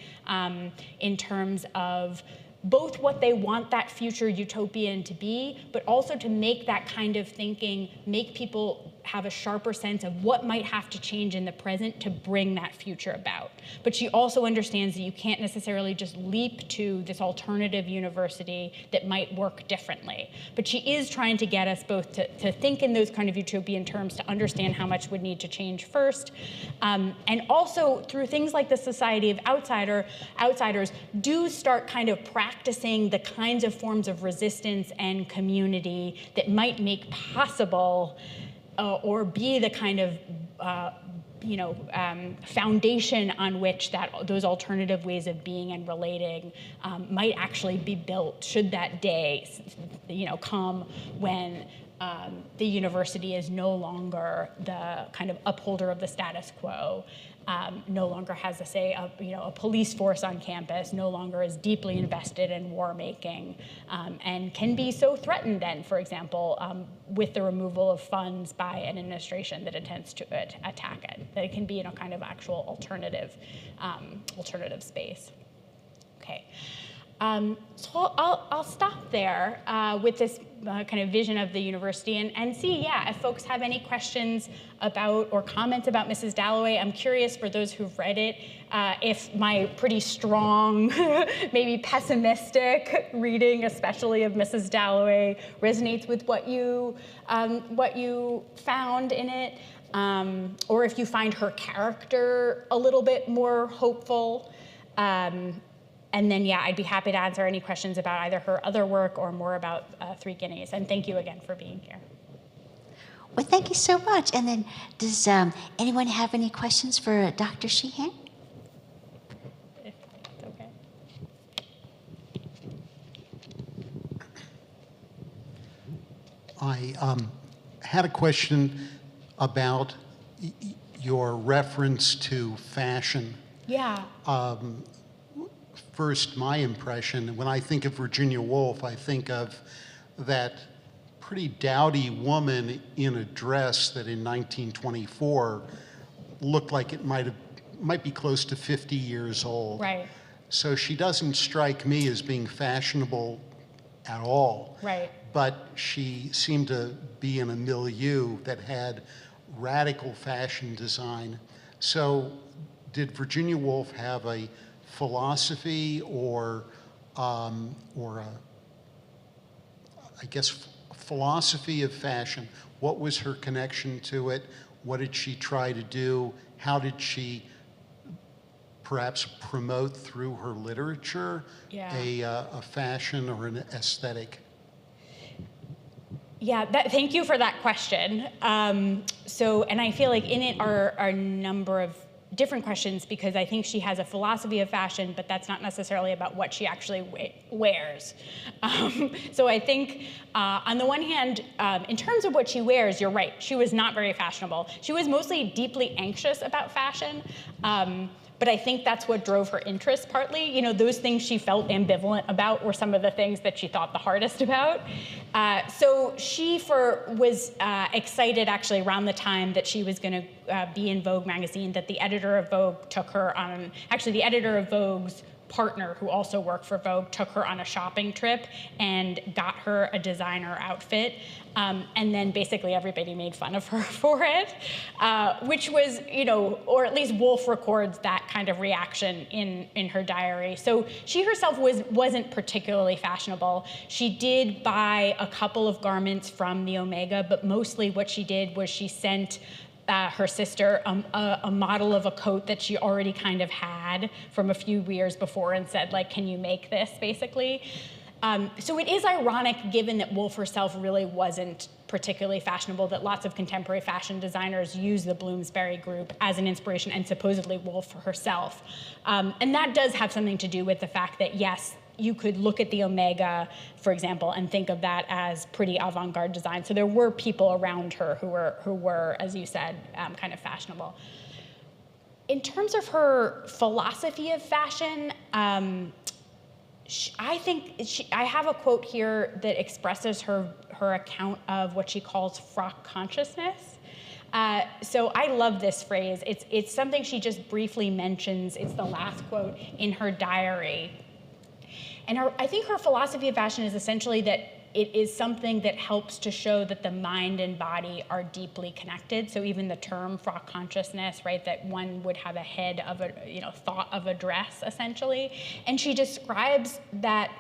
in terms of both what they want that future utopian to be, but also to make that kind of thinking, make people have a sharper sense of what might have to change in the present to bring that future about. But she also understands that you can't necessarily just leap to this alternative university that might work differently. But she is trying to get us both to think in those kind of utopian terms, to understand how much would need to change first, and also through things like the Society of Outsiders do start kind of practicing the kinds of forms of resistance and community that might make possible or be the kind of foundation on which those alternative ways of being and relating might actually be built, should that day come when the university is no longer the kind of upholder of the status quo, no longer has, a police force on campus, no longer is deeply invested in war making, and can be so threatened then, for example, with the removal of funds by an administration that intends to attack it, that it can be in a kind of actual alternative space. Okay. So I'll stop there with this kind of vision of the university and see, if folks have any questions about or comments about Mrs. Dalloway. I'm curious, for those who've read it, if my pretty strong, maybe pessimistic reading, especially of Mrs. Dalloway, resonates with what you found in it, or if you find her character a little bit more hopeful. And then, I'd be happy to answer any questions about either her other work or more about Three Guineas. And thank you again for being here. Well, thank you so much. And then, does anyone have any questions for Dr. Sheehan? If that's okay. I had a question about your reference to fashion. Yeah. First, my impression, when I think of Virginia Woolf, I think of that pretty dowdy woman in a dress that in 1924 looked like it might be close to 50 years old. Right. So she doesn't strike me as being fashionable at all. Right. But she seemed to be in a milieu that had radical fashion design. So did Virginia Woolf have a philosophy or philosophy of fashion? What was her connection to it? What did she try to do? How did she perhaps promote through her literature a fashion or an aesthetic? Thank you for that question. And I feel like in it are a number of different questions, because I think she has a philosophy of fashion, but that's not necessarily about what she actually wears. So I think on the one hand, in terms of what she wears, you're right, she was not very fashionable. She was mostly deeply anxious about fashion. But I think that's what drove her interest partly. Those things she felt ambivalent about were some of the things that she thought the hardest about. So she was excited actually around the time that she was going to be in Vogue magazine, that the editor of Vogue took her on, actually the editor of Vogue's partner, who also worked for Vogue, took her on a shopping trip and got her a designer outfit. And then basically everybody made fun of her for it, which was, or at least Woolf records that kind of reaction in her diary. So she herself wasn't particularly fashionable. She did buy a couple of garments from the Omega, but mostly what she did was she sent her sister a model of a coat that she already kind of had from a few years before and said, like, can you make this, basically? So it is ironic, given that Woolf herself really wasn't particularly fashionable, that lots of contemporary fashion designers use the Bloomsbury Group as an inspiration, and supposedly Woolf herself. And that does have something to do with the fact that, yes, you could look at the Omega, for example, and think of that as pretty avant-garde design. So there were people around her who were, as you said, kind of fashionable. In terms of her philosophy of fashion, I have a quote here that expresses her account of what she calls frock consciousness. So I love this phrase. It's something she just briefly mentions. It's the last quote in her diary. And I think her philosophy of fashion is essentially that it is something that helps to show that the mind and body are deeply connected. So even the term frock consciousness, right, that one would have a head of a, thought of a dress, essentially. And she describes that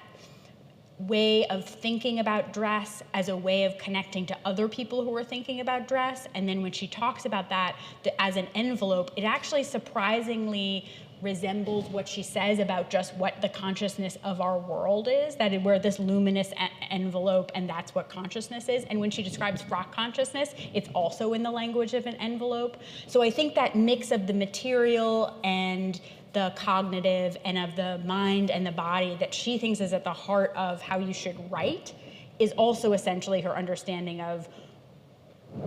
way of thinking about dress as a way of connecting to other people who are thinking about dress. And then when she talks about that as an envelope, it actually surprisingly resembles what she says about just what the consciousness of our world is, that we're this luminous envelope, and that's what consciousness is. And when she describes frock consciousness, it's also in the language of an envelope. So I think that mix of the material and the cognitive and of the mind and the body that she thinks is at the heart of how you should write is also essentially her understanding of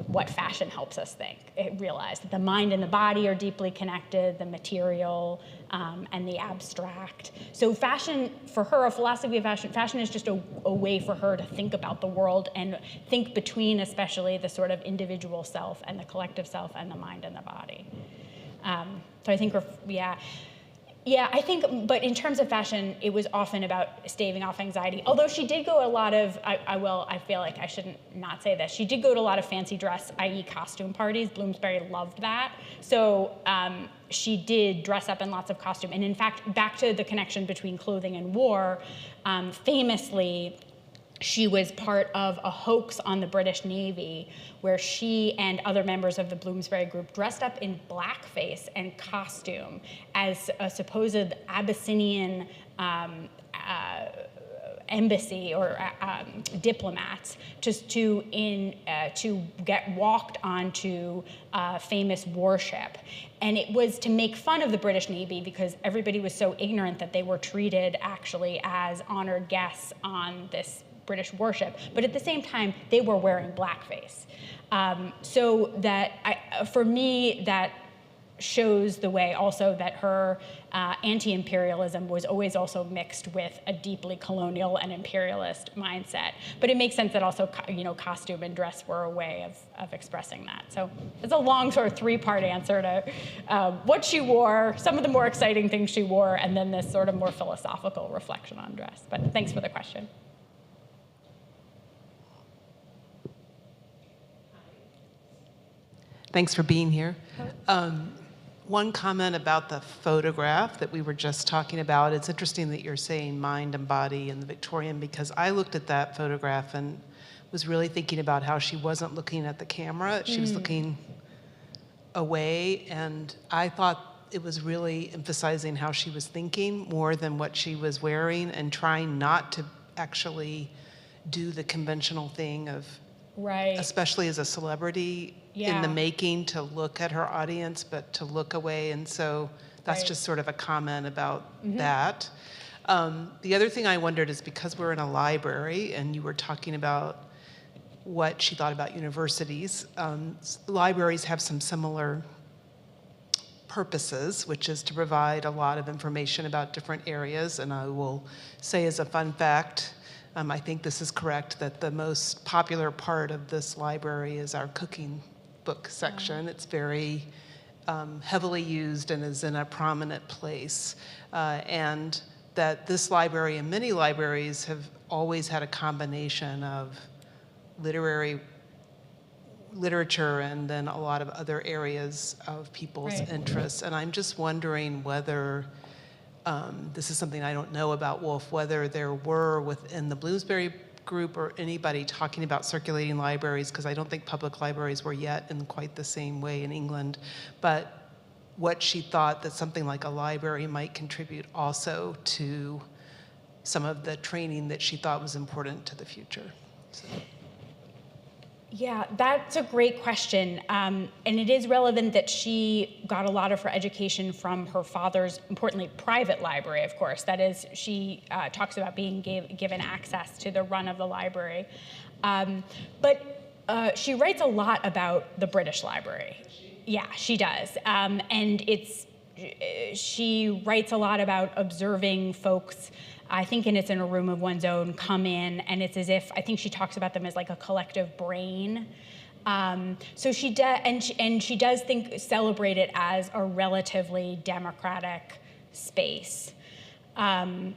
what fashion helps us think. Realize that the mind and the body are deeply connected, the material and the abstract. So fashion, for her, a philosophy of fashion is just a way for her to think about the world and think between especially the sort of individual self and the collective self and the mind and the body. So I think, I think, but in terms of fashion, it was often about staving off anxiety. Although she did go a lot of, I feel like I shouldn't not say this. She did go to a lot of fancy dress, i.e. costume parties. Bloomsbury loved that. So she did dress up in lots of costume. And in fact, back to the connection between clothing and war, famously, she was part of a hoax on the British Navy where she and other members of the Bloomsbury Group dressed up in blackface and costume as a supposed Abyssinian embassy or diplomats to get walked onto a famous warship. And it was to make fun of the British Navy because everybody was so ignorant that they were treated actually as honored guests on this British warship, but at the same time, they were wearing blackface. So that, for me, that shows the way also that her anti-imperialism was always also mixed with a deeply colonial and imperialist mindset. But it makes sense that also, costume and dress were a way of expressing that. So it's a long sort of three-part answer to what she wore, some of the more exciting things she wore, and then this sort of more philosophical reflection on dress. But thanks for the question. Thanks for being here. One comment about the photograph that we were just talking about. It's interesting that you're saying mind and body in the Victorian, because I looked at that photograph and was really thinking about how she wasn't looking at the camera. She was looking away, and I thought it was really emphasizing how she was thinking more than what she was wearing, and trying not to actually do the conventional thing of, right, especially as a celebrity, in the making, to look at her audience, but to look away. And so that's just sort of a comment about that. The other thing I wondered is, because we're in a library and you were talking about what she thought about universities, libraries have some similar purposes, which is to provide a lot of information about different areas. And I will say, as a fun fact, I think this is correct, that the most popular part of this library is our cooking book section. It's very heavily used and is in a prominent place. And that this library and many libraries have always had a combination of literature and then a lot of other areas of people's interests. And I'm just wondering whether, this is something I don't know about Woolf, whether there were within the Bloomsbury group or anybody talking about circulating libraries, because I don't think public libraries were yet in quite the same way in England, but what she thought that something like a library might contribute also to some of the training that she thought was important to the future. So. Yeah, that's a great question. And it is relevant that she got a lot of her education from her father's, importantly, private library, of course. That is, she talks about being given access to the run of the library. But she writes a lot about the British Library. Yeah, she does. And she writes a lot about observing folks, I think, and it's in a room of one's own, come in, and it's as if, I think she talks about them as like a collective brain. So she does, and she does celebrate it as a relatively democratic space. In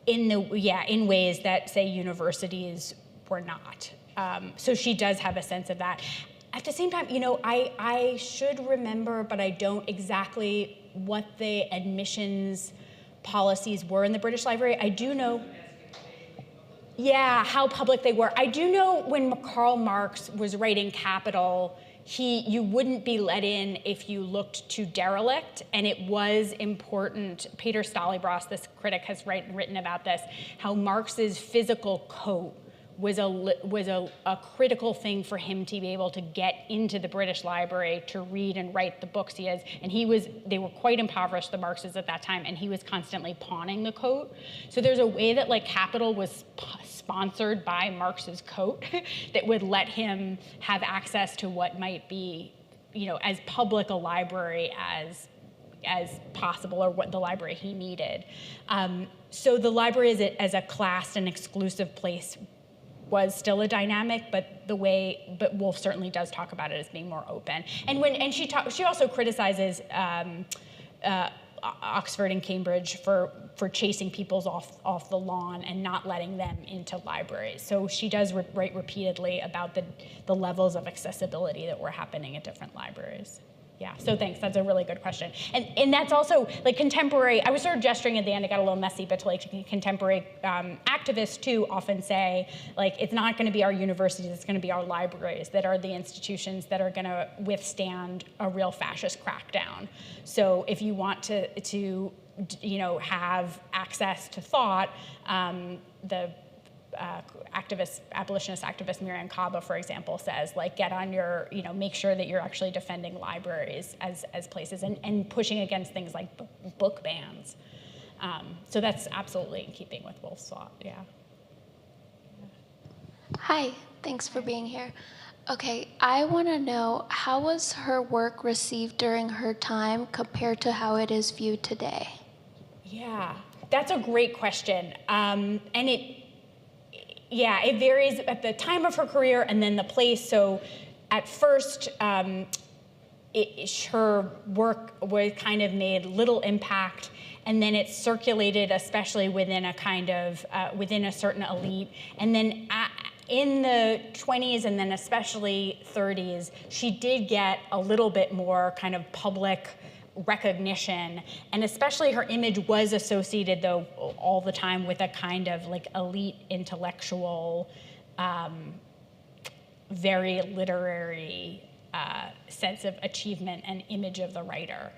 ways that, say, universities were not. So she does have a sense of that. At the same time, I should remember, but I don't exactly what the admissions policies were in the British Library. I do know, how public they were. I do know when Karl Marx was writing Capital, you wouldn't be let in if you looked too derelict, and it was important. Peter Stalybros, this critic, has written about this, how Marx's physical coat was a critical thing for him to be able to get into the British Library to read and write the books he is. And they were quite impoverished, the Marxists at that time, and he was constantly pawning the coat. So there's a way that like Capital was sponsored by Marx's coat that would let him have access to what might be, as public a library as possible, or what the library he needed. So the library as a classed and exclusive place was still a dynamic, but Woolf certainly does talk about it as being more open. And she also criticizes Oxford and Cambridge for chasing people off the lawn and not letting them into libraries. So she does write repeatedly about the levels of accessibility that were happening at different libraries. Yeah, so thanks, that's a really good question. And that's also, like, contemporary, I was sort of gesturing at the end, it got a little messy, but to like contemporary activists too often say, like, it's not gonna be our universities, it's gonna be our libraries that are the institutions that are gonna withstand a real fascist crackdown. So if you want to have access to thought, the abolitionist activist Miriam Kaba, for example, says, like, get on your, make sure that you're actually defending libraries as places and pushing against things like book bans. So that's absolutely in keeping with Woolf's thought, yeah. Hi, thanks for being here. Okay, I want to know, how was her work received during her time compared to how it is viewed today? Yeah, that's a great question. And it varies at the time of her career and then the place. So at first, her work was kind of made little impact, and then it circulated, especially within within a certain elite. And then in the 20s and then especially 30s, she did get a little bit more kind of public recognition, and especially her image was associated, though, all the time with a kind of like elite intellectual, very literary sense of achievement and image of the writer.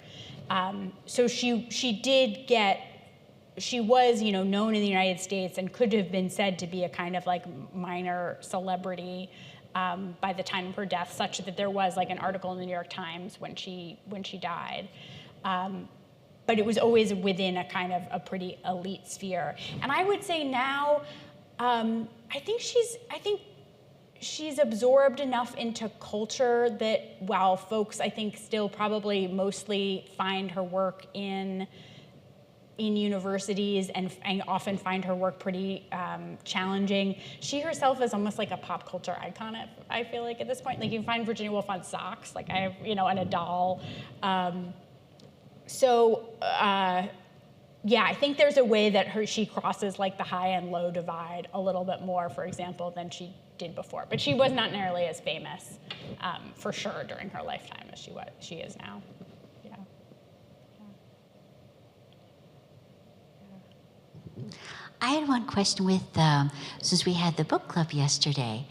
So she was, known in the United States and could have been said to be a kind of like minor celebrity by the time of her death, such that there was like an article in the New York Times when she died. But it was always within a kind of a pretty elite sphere. And I would say now, I think she's absorbed enough into culture that while folks, I think, still probably mostly find her work in universities and often find her work pretty challenging, she herself is almost like a pop culture icon, I feel like, at this point. Like, you can find Virginia Woolf on socks, like I have, and a doll. yeah, I think there's a way that she crosses like the high and low divide a little bit more, for example, than she did before. But she was not nearly as famous, for sure, during her lifetime as she is now. Yeah. I had one question with, since we had the book club yesterday,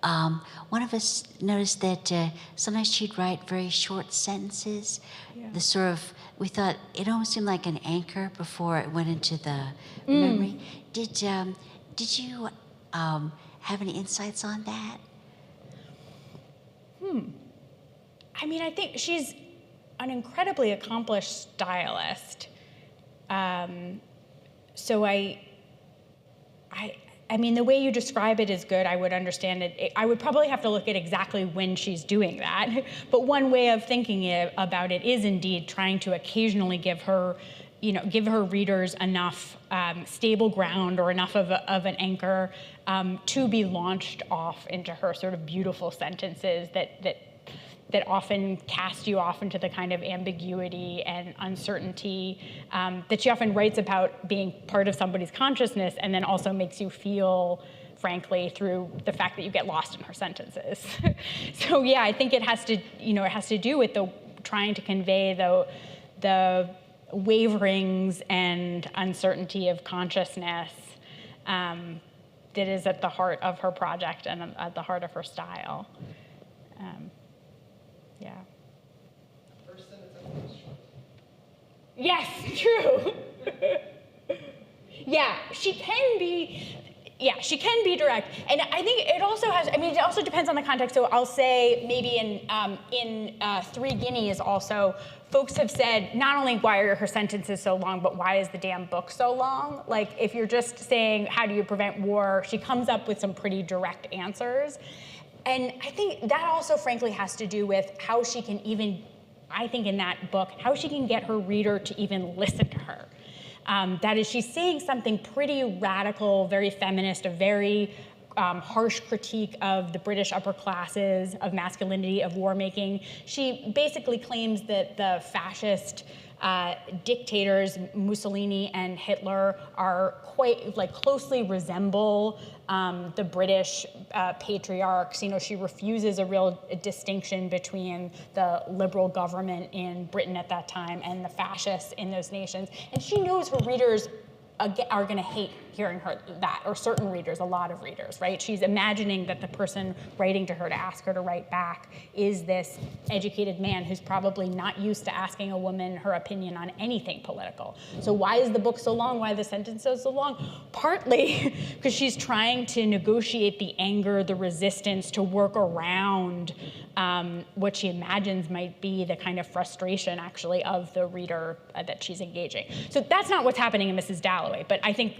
one of us noticed that sometimes she'd write very short sentences. Yeah. The sort of, we thought it almost seemed like an anchor before it went into the memory. Did you have any insights on that? I mean, I think she's an incredibly accomplished stylist. So I mean, the way you describe it is good. I would understand it. I would probably have to look at exactly when she's doing that. But one way of thinking about it is indeed trying to occasionally give her readers enough stable ground or enough of an anchor to be launched off into her sort of beautiful sentences that often cast you off into the kind of ambiguity and uncertainty that she often writes about being part of somebody's consciousness, and then also makes you feel, frankly, through the fact that you get lost in her sentences. So yeah, I think it has to do with trying to convey the waverings and uncertainty of consciousness that is at the heart of her project and at the heart of her style. Yeah. First sentence of the short. Yes, true. Yeah, she can be direct. And I think it also depends on the context. So I'll say maybe in Three Guineas also, folks have said, not only why are her sentences so long, but why is the damn book so long? Like, if you're just saying, how do you prevent war, she comes up with some pretty direct answers. And I think that also, frankly, has to do with how she can even, I think in that book, how she can get her reader to even listen to her. That is, she's saying something pretty radical, very feminist, a very harsh critique of the British upper classes, of masculinity, of war making. She basically claims that the fascist dictators, Mussolini and Hitler, are quite closely resemble the British patriarchs. She refuses a real distinction between the liberal government in Britain at that time and the fascists in those nations. And she knows her readers are going to hate hearing her that, or certain readers, a lot of readers, right? She's imagining that the person writing to her to ask her to write back is this educated man who's probably not used to asking a woman her opinion on anything political. So why is the book so long? Why are the sentences so long? Partly because she's trying to negotiate the anger, the resistance, to work around what she imagines might be the kind of frustration, actually, of the reader that she's engaging. So that's not what's happening in Mrs. Dalloway, but I think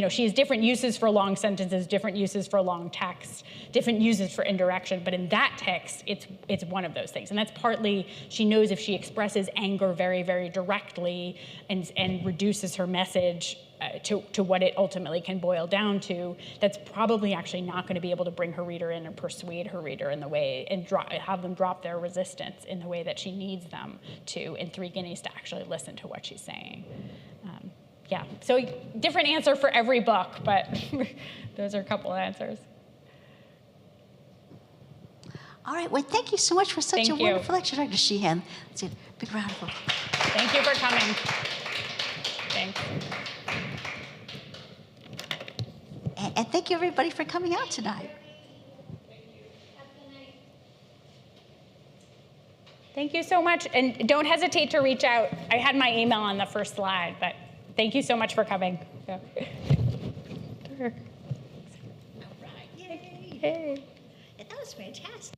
she has different uses for long sentences, different uses for long text, different uses for indirection, but in that text, it's one of those things. And that's partly, she knows if she expresses anger very, very directly and reduces her message to what it ultimately can boil down to, that's probably actually not going to be able to bring her reader in and persuade her reader in the way, and have them drop their resistance in the way that she needs them to in Three Guineas to actually listen to what she's saying. Yeah, so different answer for every book, but those are a couple of answers. All right, well, thank you so much for such a wonderful lecture, Dr. Sheehan. Let's see, big round of applause. Thank you for coming. Thanks. And thank you, everybody, for coming out tonight. Thank you so much, and don't hesitate to reach out. I had my email on the first slide, but thank you so much for coming. Yeah. All right, yay. Hey. That was fantastic.